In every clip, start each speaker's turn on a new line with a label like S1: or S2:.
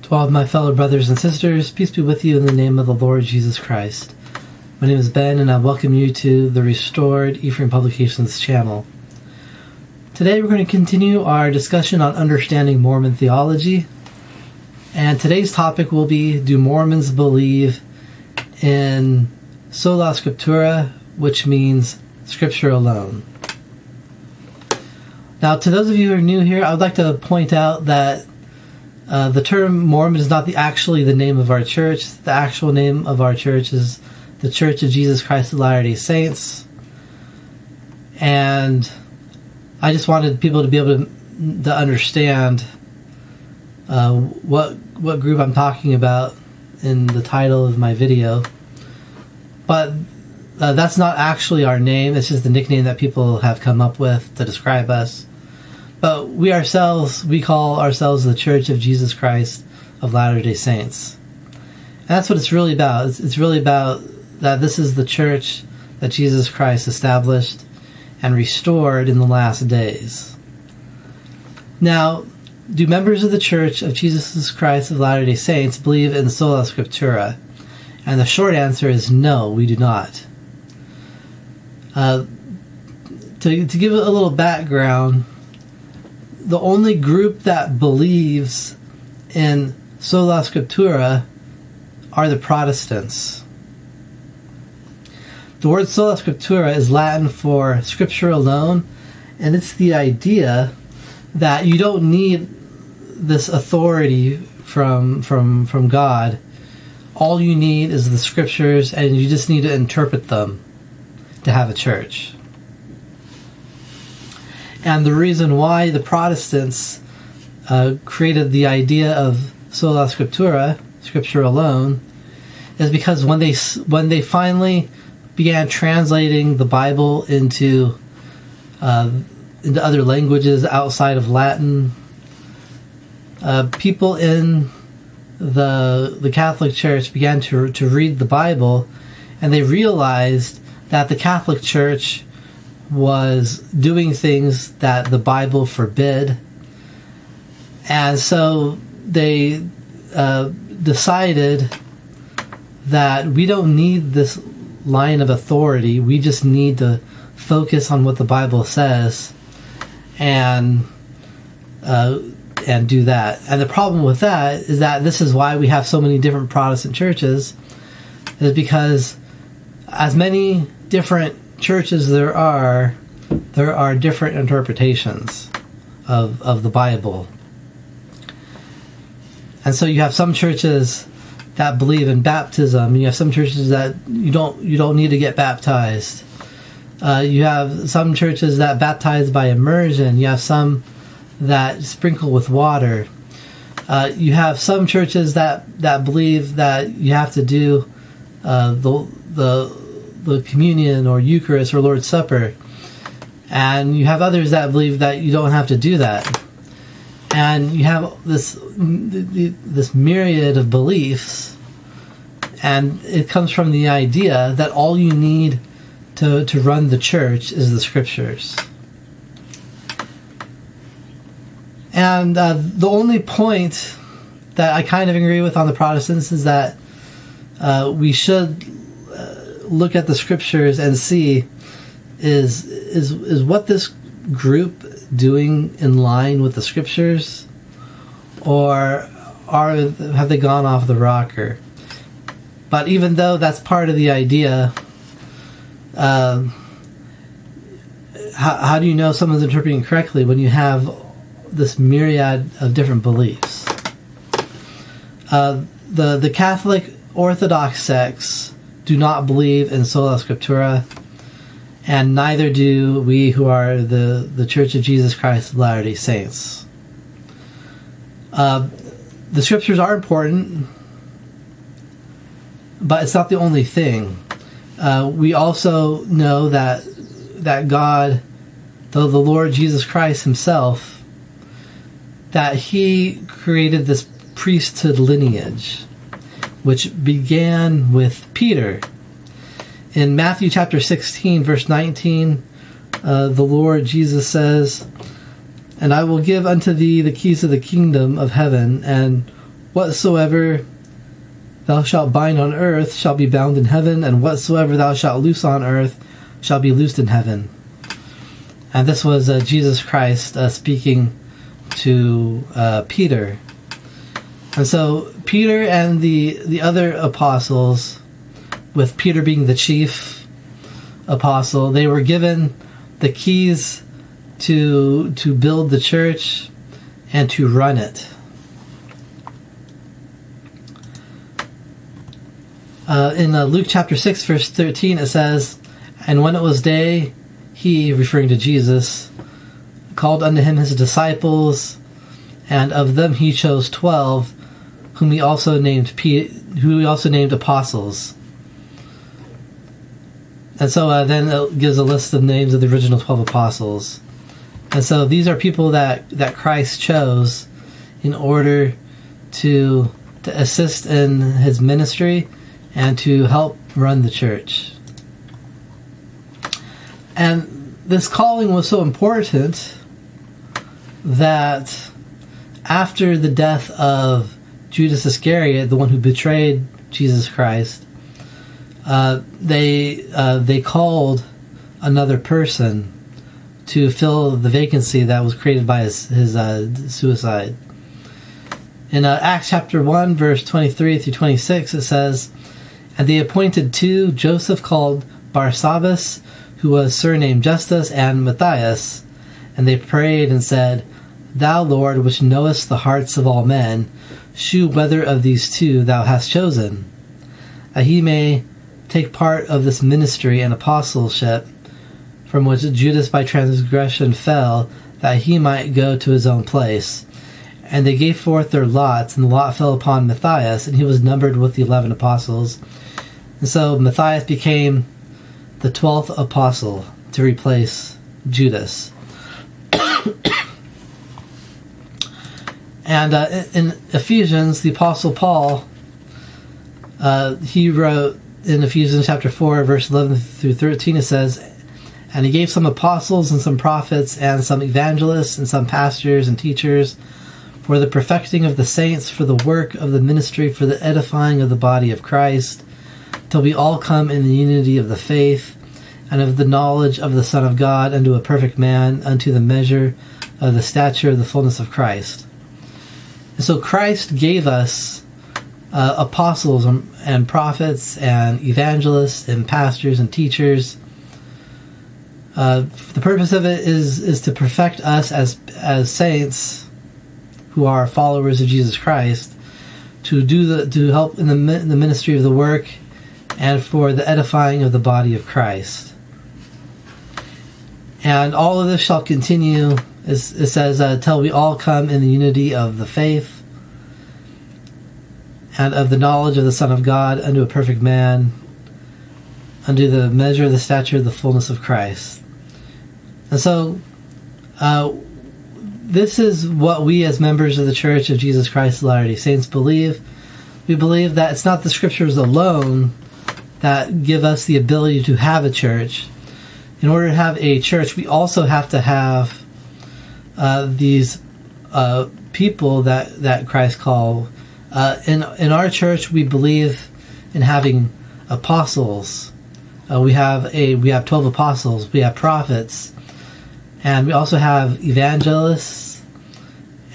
S1: To all of my fellow brothers and sisters, peace be with you in the name of the Lord Jesus Christ. My name is Ben, and I welcome you to the Restored Ephraim Publications channel. Today we're going to continue our discussion on understanding Mormon theology, and today's topic will be, do Mormons believe in Sola Scriptura, which means Scripture alone? Now, to those of you who are new here, I would like to point out that the term Mormon is not actually the name of our church. The actual name of our church is the Church of Jesus Christ of Latter-day Saints. And I just wanted people to be able to understand what group I'm talking about in the title of my video. But that's not actually our name. It's just the nickname that people have come up with to describe us. But we call ourselves the Church of Jesus Christ of Latter-day Saints. And that's what it's really about. It's really about that this is the church that Jesus Christ established and restored in the last days. Now, do members of the Church of Jesus Christ of Latter-day Saints believe in Sola Scriptura? And the short answer is no, we do not. To give a little background, the only group that believes in Sola Scriptura are the Protestants. The word Sola Scriptura is Latin for Scripture alone, and it's the idea that you don't need this authority from God. All you need is the Scriptures, and you just need to interpret them to have a church. And the reason why the Protestants created the idea of Sola Scriptura, Scripture alone, is because when they finally began translating the Bible into other languages outside of Latin, people in the Catholic Church began to read the Bible, and they realized that the Catholic Church was doing things that the Bible forbid, and so they decided that we don't need this line of authority. We just need to focus on what the Bible says and do that. And the problem with that is that this is why we have so many different Protestant churches, is because as many different churches there are different interpretations of the Bible. And so you have some churches that believe in baptism. You have some churches that you don't need to get baptized. You have some churches that baptize by immersion. You have some that sprinkle with water. You have some churches that believe that you have to do the communion or Eucharist or Lord's Supper, and you have others that believe that you don't have to do that. And you have this myriad of beliefs, and it comes from the idea that all you need to run the church is the Scriptures. And the only point that I kind of agree with on the Protestants is that we should look at the Scriptures and see is what this group doing in line with the Scriptures, or have they gone off the rocker? But even though that's part of the idea, how do you know someone's interpreting correctly when you have this myriad of different beliefs? The Catholic Orthodox sects do not believe in Sola Scriptura, and neither do we who are the Church of Jesus Christ of Latter-day Saints. The Scriptures are important, but it's not the only thing. We also know that God, the Lord Jesus Christ himself, that he created this priesthood lineage, which began with Peter. In Matthew chapter 16, verse 19, the Lord Jesus says, "And I will give unto thee the keys of the kingdom of heaven, and whatsoever thou shalt bind on earth shall be bound in heaven, and whatsoever thou shalt loose on earth shall be loosed in heaven. And this was Jesus Christ speaking to Peter. And so Peter and the other apostles, with Peter being the chief apostle, they were given the keys to build the church and to run it. In Luke chapter 6, verse 13, it says, "And when it was day, he," referring to Jesus, "called unto him his disciples, and of them he chose 12, whom he also named apostles." And so then it gives a list of names of the original 12 apostles. And so these are people that Christ chose in order to assist in his ministry and to help run the church. And this calling was so important that after the death of Judas Iscariot, the one who betrayed Jesus Christ, they called another person to fill the vacancy that was created by his suicide. In Acts chapter 1, verse 23 through 26, it says, "And they appointed two, Joseph called Barsabbas, who was surnamed Justus, and Matthias. And they prayed and said, Thou, Lord, which knowest the hearts of all men, shew whether of these two thou hast chosen, that he may take part of this ministry and apostleship, from which Judas by transgression fell, that he might go to his own place. And they gave forth their lots, and the lot fell upon Matthias, and he was numbered with the 11 apostles. And so Matthias became the 12th apostle to replace Judas." And in Ephesians, the Apostle Paul, he wrote in Ephesians chapter 4, verse 11 through 13, it says, "And he gave some apostles and some prophets and some evangelists and some pastors and teachers for the perfecting of the saints, for the work of the ministry, for the edifying of the body of Christ, till we all come in the unity of the faith and of the knowledge of the Son of God, unto a perfect man, unto the measure of the stature of the fullness of Christ." And so Christ gave us apostles and prophets and evangelists and pastors and teachers. The purpose of it is to perfect us as saints who are followers of Jesus Christ, to help in the ministry of the work and for the edifying of the body of Christ. And all of this shall continue, it says, till we all come in the unity of the faith and of the knowledge of the Son of God, unto a perfect man, unto the measure of the stature of the fullness of Christ. And so this is what we as members of the Church of Jesus Christ of Latter-day Saints believe. We believe that it's not the Scriptures alone that give us the ability to have a church. In order to have a church, we also have to have these people that Christ called. In our church, we believe in having apostles. We have 12 apostles. We have prophets, and we also have evangelists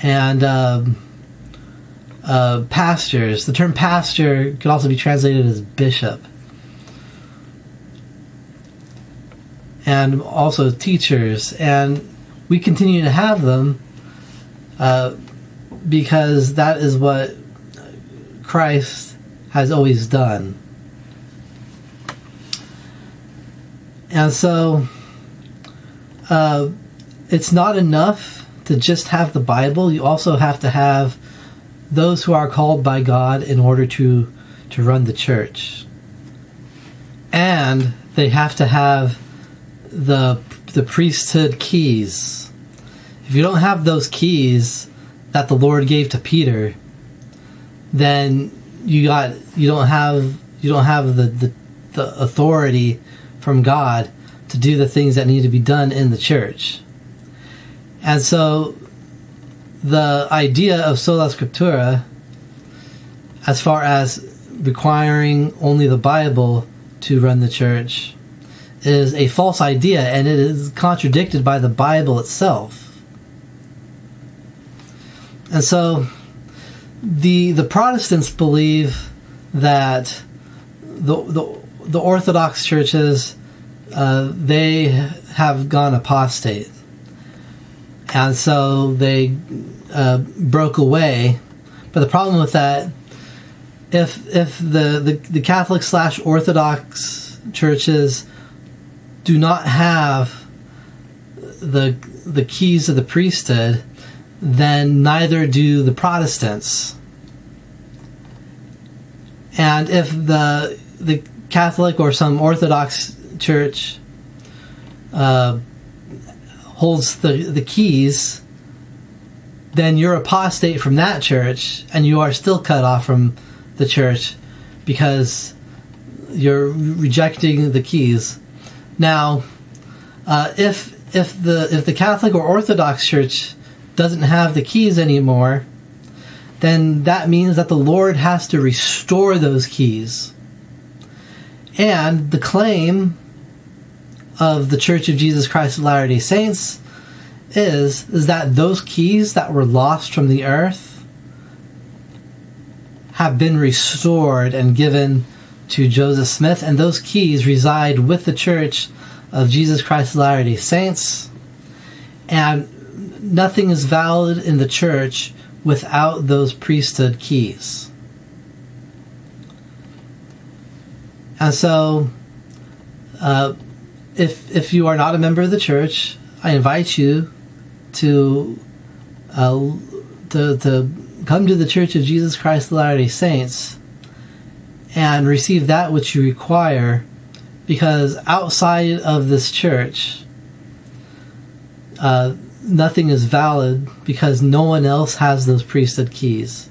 S1: and pastors. The term pastor could also be translated as bishop, and also teachers. And we continue to have them because that is what Christ has always done. And so it's not enough to just have the Bible. You also have to have those who are called by God in order to run the church. And they have to have the priesthood keys. If you don't have those keys that the Lord gave to Peter, then you don't have the authority from God to do the things that need to be done in the church. And so the idea of Sola Scriptura as far as requiring only the Bible to run the church is a false idea, and it is contradicted by the Bible itself. And so the Protestants believe that the Orthodox churches, they have gone apostate, and so they broke away. But the problem with that, if the Catholic / Orthodox churches do not have the keys of the priesthood, then neither do the Protestants. And if the Catholic or some Orthodox church holds the keys, then you're apostate from that church, and you are still cut off from the church because you're rejecting the keys. Now, if the Catholic or Orthodox church doesn't have the keys anymore, then that means that the Lord has to restore those keys. And the claim of the Church of Jesus Christ of Latter-day Saints is that those keys that were lost from the earth have been restored and given to Joseph Smith, and those keys reside with the Church of Jesus Christ of Latter-day Saints, and nothing is valid in the church without those priesthood keys. And so, if you are not a member of the church, I invite you to come to the Church of Jesus Christ of Latter-day Saints and receive that which you require, because outside of this church, nothing is valid, because no one else has those priesthood keys.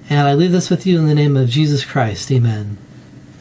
S1: And I leave this with you in the name of Jesus Christ. Amen.